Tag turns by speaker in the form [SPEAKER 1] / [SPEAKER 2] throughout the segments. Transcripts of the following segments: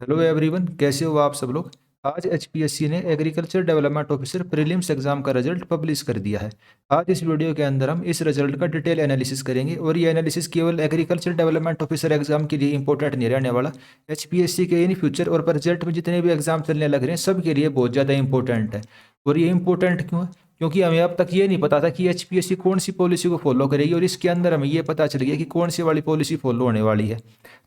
[SPEAKER 1] Hello everyone, कैसे हो आप सब लोग। आज एचपीएससी ने agriculture development officer prelims exam का रिजल्ट पब्लिश कर दिया है। आज इस वीडियो के अंदर हम इस रिजल्ट का डिटेल एनालिसिस करेंगे और ये एनालिसिस केवल एग्रीकल्चर डेवलपमेंट ऑफिसर एग्जाम के लिए इंपॉर्टेंट नहीं रहने वाला। एचपीएससी के इन फ्यूचर और प्रेजेंट में जितने भी एग्जाम चलने लग रहे हैं सब के लिए बहुत ज़्यादा इंपॉर्टेंट है। और ये इंपॉर्टेंट क्यों है? क्योंकि हमें अब तक ये नहीं पता था कि एचपीएससी कौन सी पॉलिसी को फॉलो करेगी, और इसके अंदर हमें ये पता चल गया कि कौन सी वाली पॉलिसी फॉलो होने वाली है।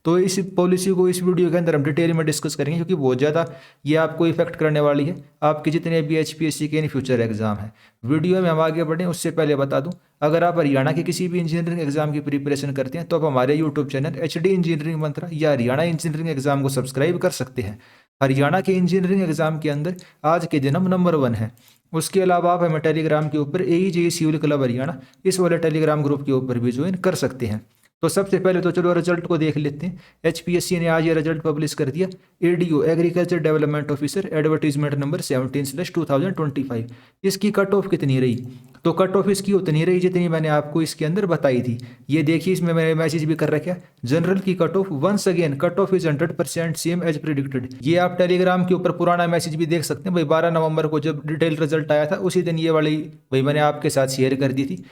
[SPEAKER 1] तो इस पॉलिसी को इस वीडियो के अंदर हम डिटेल में डिस्कस करेंगे, क्योंकि बहुत ज़्यादा ये आपको इफेक्ट करने वाली है, आपके जितने भी एचपीएससी के इन फ्यूचर एग्जाम हैं। वीडियो में हम आगे बढ़ें उससे पहले बता दूं, अगर आप हरियाणा के किसी भी इंजीनियरिंग एग्जाम की प्रिपरेशन करते हैं तो आप हमारे यूट्यूब चैनल एचडी इंजीनियरिंग मंत्रा या हरियाणा इंजीनियरिंग एग्जाम को सब्सक्राइब कर सकते हैं। हरियाणा के इंजीनियरिंग एग्जाम के अंदर आज के दिन हम नंबर 1 है। उसके अलावा आप हमें टेलीग्राम के ऊपर AEJE सिविल क्लब हरियाणा इस वाले टेलीग्राम ग्रुप के ऊपर भी ज्वाइन कर सकते हैं। तो सबसे पहले तो चलो रिजल्ट को देख लेते हैं। एचपीएससी ने आज ये रिजल्ट पब्लिश कर दिया। ADO agriculture development officer advertisement number 17/2025। इसकी कट ऑफ कितनी रही? तो कट ऑफ इसकी उतनी रही जितनी मैंने आपको इसके अंदर बताई थी। ये देखिए, इसमें मैंने मैसेज भी कर रखा है। जनरल की cut off once again cut off is 100% same as predicted. ये आप टेलीग्राम के ऊपर पुराना मैसेज भी देख सकते हैं भाई। 12 नवंबर को जब डिटेल रिजल्ट आया था उसी दिन ये वाली भाई मैंने आपके साथ शेयर कर दी थी।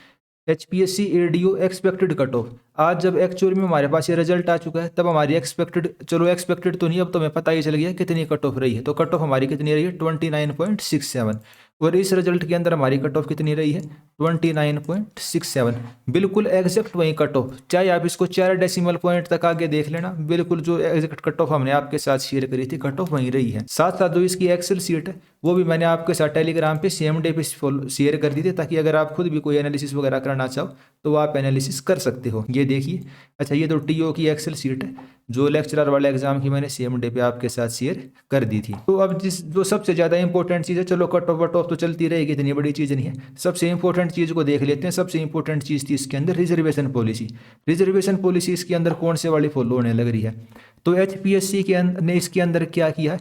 [SPEAKER 1] HPSC ADO expected cut off. आज जब एक्चुअल में हमारे पास ये रिजल्ट आ चुका है तब हमारी एक्सपेक्टेड, चलो एक्सपेक्टेड तो नहीं, अब तो हमें पता ही चल गया कितनी कट ऑफ रही है। तो कट ऑफ हमारी कितनी रही है? 29.67। और इस रिजल्ट के अंदर हमारी कट ऑफ कितनी रही है? 29.67। बिल्कुल एग्जैक्ट वही कट ऑफ, चाहे आप इसको 4 डेसिमल पॉइंट तक आगे देख लेना, बिल्कुल जो एग्जैक्ट कट ऑफ हमने आपके साथ शेयर करी थी कट ऑफ वहीं रही है। साथ साथ जो इसकी एक्सेल सीट है वो भी मैंने आपके साथ टेलीग्राम पे सेम डे पे शेयर कर दी थी, ताकि अगर आप खुद भी कोई एनालिसिस वगैरह करना चाहो तो आप एनालिसिस कर सकते हो। ये देखिए, अच्छा ये तो टीओ की एक्सेल सीट है जो लेक्चरर वाले एग्जाम की मैंने सेम डे पे आपके साथ शेयर कर दी थी। तो अब जो सबसे ज़्यादा इंपॉर्टेंट चीज़ है, चलो कट ऑफ वट ऑफ तो चलती रहेगी, इतनी बड़ी चीज़ नहीं है। सबसे इंपॉर्टेंट चीज़ को देख लेते हैं। सबसे इंपॉर्टेंट चीज़ थी इसके अंदर रिजर्वेशन पॉलिसी। रिजर्वेशन पॉलिसी इसके अंदर कौन से वाली फॉलो होने लग रही है? तो एचपीएससी के ने इसके अंदर क्या किया है?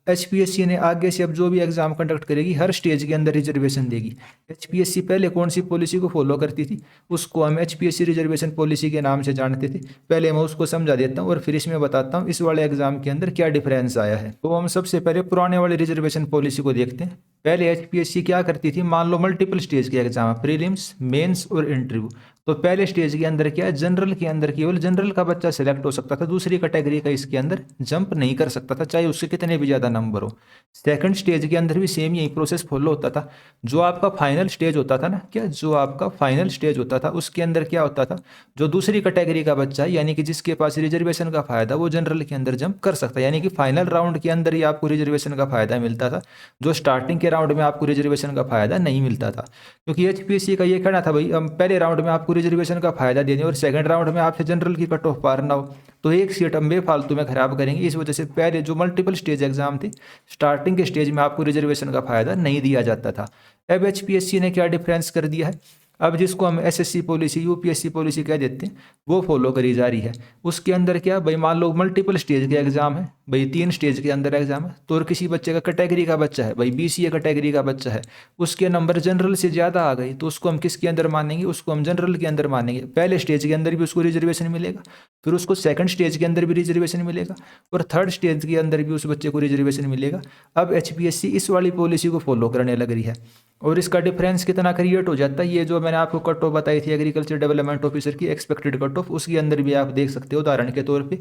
[SPEAKER 1] एचपीएससी ने आगे से अब जो भी एग्जाम कंडक्ट करेगी हर स्टेज के अंदर रिजर्वेशन देगी। एचपीएससी पहले कौन सी पॉलिसी को फॉलो करती थी? उसको हम एचपीएससी रिजर्वेशन पॉलिसी के नाम से जानते थे। पहले मैं उसको समझा देता हूँ और फिर इसमें बताता हूँ इस वाले एग्जाम के अंदर क्या डिफरेंस आया है। तो हम सबसे पहले पुराने वाले रिजर्वेशन पॉलिसी को देखते हैं। पहले एचपीएससी क्या करती थी, मान लो मल्टीपल स्टेज के एग्जाम, प्रीलिम्स, मेंस और इंटरव्यू। तो पहले स्टेज के अंदर क्या है, जनरल के अंदर केवल जनरल का बच्चा सिलेक्ट हो सकता था, दूसरी कैटेगरी का इसके अंदर जंप नहीं कर सकता था, चाहे उसके कितने भी ज़्यादा नंबर हो। सेकंड स्टेज के अंदर भी सेम यही प्रोसेस फॉलो होता था। जो आपका फाइनल स्टेज होता था ना, क्या जो आपका फाइनल स्टेज होता था उसके अंदर क्या होता था, जो दूसरी कैटेगरी का बच्चा है यानी कि जिसके पास रिजर्वेशन का फायदा, वो जनरल के अंदर जंप कर सकता है। यानी कि फाइनल राउंड के अंदर ही आपको रिजर्वेशन का फायदा मिलता था, जो स्टार्टिंग के राउंड में आपको रिजर्वेशन का फायदा नहीं मिलता था। क्योंकि एचपीएससी का ये कहना था भाई हम पहले राउंड में आपको रिजर्वेशन का फायदा दे दें और सेकंड राउंड में आपसे जनरल की कट ऑफ पार ना हो, तो एक सीट हम बेफालतू में खराब करेंगे। इस वजह से पहले जो मल्टीपल स्टेज एग्जाम थे, स्टार्टिंग के स्टेज में आपको रिजर्वेशन का फायदा नहीं दिया जाता था। अब एचपीएससी ने क्या डिफरेंस कर दिया है, अब जिसको हम एसएससी पॉलिसी, यूपीएससी पॉलिसी कह देते हैं, वो फॉलो करी जा रही है। उसके अंदर क्या भाई, मान लो मल्टीपल स्टेज के एग्जाम है भाई, 3 स्टेज के अंदर एग्जाम है, तो और किसी बच्चे का कैटेगरी का बच्चा है भाई, बीसीए कैटेगरी का बच्चा है, उसके नंबर जनरल से ज़्यादा आ गई तो उसको हम किसके अंदर मानेंगे? उसको हम जनरल के अंदर मानेंगे। पहले स्टेज के अंदर भी उसको रिजर्वेशन मिलेगा, फिर उसको सेकंड स्टेज के अंदर भी रिजर्वेशन मिलेगा, और थर्ड स्टेज के अंदर भी उस बच्चे को रिजर्वेशन मिलेगा। अब एचपीएससी इस वाली पॉलिसी को फॉलो करने लग रही है, और इसका डिफरेंस कितना क्रिएट हो जाता है, ये जो मैंने आपको कट ऑफ बताई थी एग्रीकल्चर डेवलपमेंट ऑफिसर की एक्सपेक्टेड कट ऑफ, उसके अंदर भी आप देख सकते हो। उदाहरण के तौर पे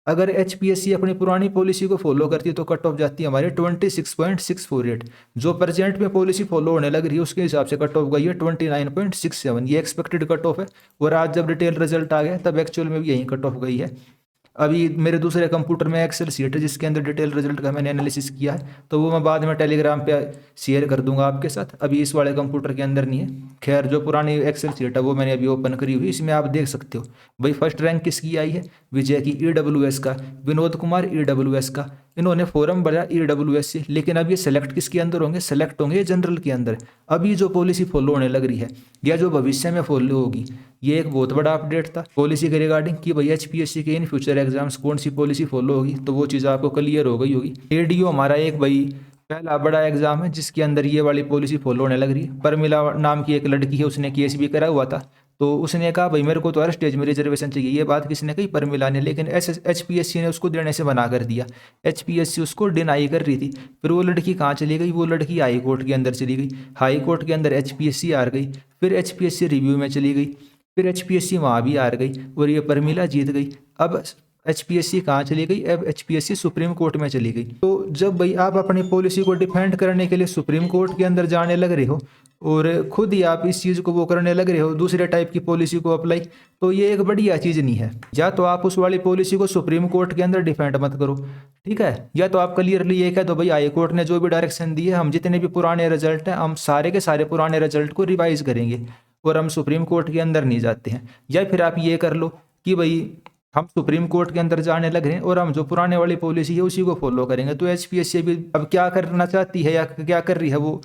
[SPEAKER 1] अगर एचपीएससी अपनी पुरानी पॉलिसी को फॉलो करती है तो कट ऑफ जाती है हमारे 26.648। जो प्रेजेंट में पॉलिसी फॉलो होने लग रही है उसके हिसाब से कट ऑफ गई है 29.67। ये एक्सपेक्टेड कट ऑफ है, और आज जब डिटेल रिजल्ट आ गया तब एक्चुअल में भी यही कट ऑफ गई है। अभी मेरे दूसरे कंप्यूटर में एक्सेल सीट है जिसके अंदर डिटेल रिजल्ट का मैंने एनालिसिस किया है, तो वो मैं बाद में टेलीग्राम पे शेयर कर दूंगा आपके साथ। अभी इस वाले कंप्यूटर के अंदर नहीं है। खैर, जो पुरानी एक्सेल सीट है वो मैंने अभी ओपन करी हुई, इसमें आप देख सकते हो भाई फर्स्ट रैंक किसकी आई है, विजय की, ईडब्ल्यूएस का, विनोद कुमार ईडब्ल्यूएस का। इन्होंने फॉर्म भरा ईडब्ल्यूएस से, लेकिन अब ये सेलेक्ट किसके अंदर होंगे? सेलेक्ट होंगे जनरल के अंदर। अभी जो पॉलिसी फॉलो होने लग रही है या जो भविष्य में फॉलो होगी, ये एक बहुत बड़ा अपडेट था पॉलिसी के रिगार्डिंग कि भाई एचपीएससी के इन फ्यूचर एग्जाम्स कौन सी पॉलिसी फॉलो होगी, तो वो चीज़ आपको क्लियर हो गई होगी। एडीओ हमारा एक भाई पहला बड़ा एग्जाम है जिसके अंदर ये वाली पॉलिसी फॉलो होने लग रही है। परमिला नाम की एक लड़की है, उसने केस भी करा हुआ था, तो उसने कहा भाई मेरे को तो हर स्टेज में रिजर्वेशन चाहिए। ये बात किसने कही? प्रमिला ने। लेकिन HPSC ने उसको देने से मना कर दिया। HPSC उसको डिनाई कर रही थी। फिर वो लड़की कहाँ चली गई? वो लड़की हाई कोर्ट के अंदर चली गई। हाई कोर्ट के अंदर HPSC हार गई। फिर HPSC रिव्यू में चली गई। फिर HPSC वहाँ भी हार गई और ये प्रमिला जीत गई। अब HPSC कहाँ चली गई? अब HPSC सुप्रीम कोर्ट में चली गई। तो जब भाई आप अपनी पॉलिसी को डिफेंड करने के लिए सुप्रीम कोर्ट के अंदर जाने लग रहे हो और खुद ही आप इस चीज़ को वो करने लग रहे हो, दूसरे टाइप की पॉलिसी को अप्लाई, तो ये एक बढ़िया चीज़ नहीं है। या तो आप उस वाली पॉलिसी को सुप्रीम कोर्ट के अंदर डिफेंड मत करो, ठीक है, या तो आप क्लियरली ये कह दो भाई हाई कोर्ट ने जो भी डायरेक्शन दी है, हम जितने भी पुराने रिजल्ट हैं हम सारे के सारे पुराने रिजल्ट को रिवाइज करेंगे और हम सुप्रीम कोर्ट के अंदर नहीं जाते हैं। या फिर आप ये कर लो कि भाई हम सुप्रीम कोर्ट के अंदर जाने लग रहे हैं और हम जो पुराने वाली पॉलिसी है उसी को फॉलो करेंगे। तो HPSC भी अब क्या करना चाहती है या क्या कर रही है वो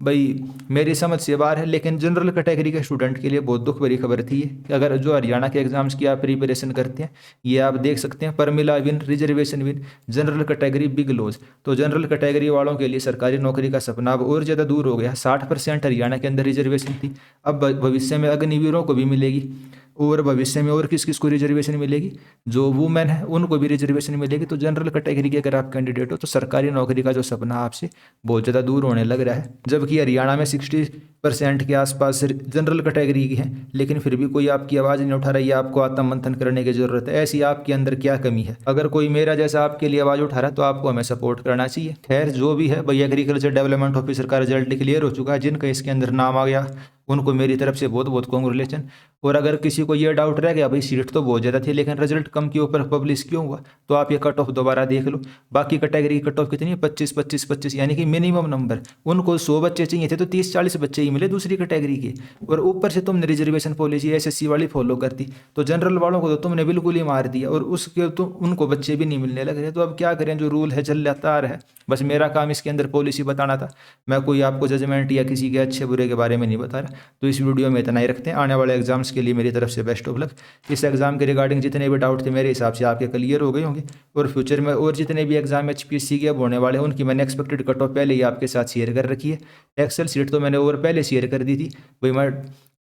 [SPEAKER 1] भाई मेरी समझ से बाहर है। लेकिन जनरल कैटेगरी के स्टूडेंट के लिए बहुत दुख भरी खबर थी ये, कि अगर जो हरियाणा के एग्जाम्स की आप प्रिपरेशन करते हैं, ये आप देख सकते हैं Pramila win, reservation win, general category big loss. तो जनरल कैटेगरी वालों के लिए सरकारी नौकरी का सपना अब और ज़्यादा दूर हो गया। 60% हरियाणा के अंदर रिजर्वेशन थी, अब भविष्य में अग्निवीरों को भी मिलेगी और भविष्य में और किस किस को रिजर्वेशन मिलेगी? जो वुमेन है उनको भी रिजर्वेशन मिलेगी। तो जनरल कैटेगरी के अगर आप कैंडिडेट हो तो सरकारी नौकरी का जो सपना आपसे बहुत ज़्यादा दूर होने लग रहा है। जबकि हरियाणा में 60% के आसपास जनरल कैटेगरी की है, लेकिन फिर भी कोई आपकी आवाज़ नहीं उठा रही है। आपको आत्ममंथन करने की ज़रूरत है, ऐसी आपके अंदर क्या कमी है? अगर कोई मेरा जैसा आपके लिए आवाज़ उठा रहा है तो आपको हमें सपोर्ट करना चाहिए। खैर जो भी है भाई, एग्रीकल्चर डेवलपमेंट ऑफिसर का रिजल्ट क्लियर हो चुका है। जिनका इसके अंदर नाम आ गया उनको मेरी तरफ से बहुत बहुत कॉन्ग्रेचुलेशन। और अगर किसी को ये डाउट रह गया भाई सीट तो बहुत ज़्यादा थी लेकिन रिजल्ट कम के ऊपर पब्लिश क्यों हुआ, तो आप ये कट ऑफ दोबारा देख लो। बाकी कैटेगरी की कट ऑफ कितनी है? 25 25 25, यानी कि मिनिमम नंबर। उनको 100 बच्चे चाहिए थे तो 30-40 बच्चे ही मिले दूसरी कैटेगरी के। और ऊपर से तुमने रिजर्वेशन पॉलिसी SSC वाली फॉलो करती तो जनरल वालों को तो तुमने बिल्कुल ही मार दिया और उसके तो उनको बच्चे भी नहीं मिलने लग रहे। तो अब क्या करें, जो रूल है चल जाता आ रहा है। बस मेरा काम इसके अंदर पॉलिसी बताना था। मैं कोई आपको जजमेंट या किसी के अच्छे बुरे के बारे में नहीं बता रहा। तो इस वीडियो में इतना ही रखते हैं। आने वाले एग्जाम्स के लिए मेरी तरफ से बेस्ट ऑफ लक। इस एग्जाम के रिगार्डिंग जितने भी डाउट थे मेरे हिसाब से आपके क्लियर हो गए होंगे और फ्यूचर में और जितने भी एग्जाम HPSC के अब होने वाले हैं उनकी मैंने एक्सपेक्टेड कट ऑफ पहले ही आपके साथ शेयर कर रखी है। एक्सेल सीट तो मैंने और पहले शेयर कर दी थी, भाई मैं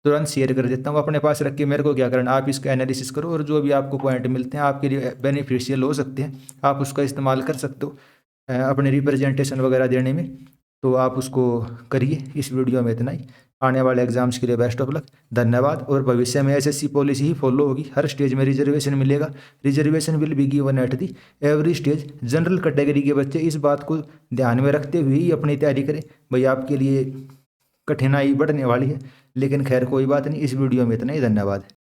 [SPEAKER 1] तुरंत शेयर कर देता हूँ। अपने पास रख के मेरे को क्या करना, आप इसका एनालिसिस करो और जो भी आपको पॉइंट मिलते हैं आपके लिए बेनिफिशियल हो सकते हैं, आप उसका इस्तेमाल कर सकते हो अपने रिप्रेजेंटेशन वगैरह देने में। तो आप उसको करिए। इस वीडियो में इतना ही। आने वाले एग्जाम्स के लिए बेस्ट ऑफ लक। धन्यवाद। और भविष्य में SSC पॉलिसी ही फॉलो होगी। हर स्टेज में रिजर्वेशन मिलेगा। Reservation will be given at the every stage. General category के बच्चे इस बात को ध्यान में रखते हुए ही अपनी तैयारी करें। भाई आपके लिए कठिनाई बढ़ने वाली है, लेकिन खैर कोई बात नहीं। इस वीडियो में इतना ही। धन्यवाद।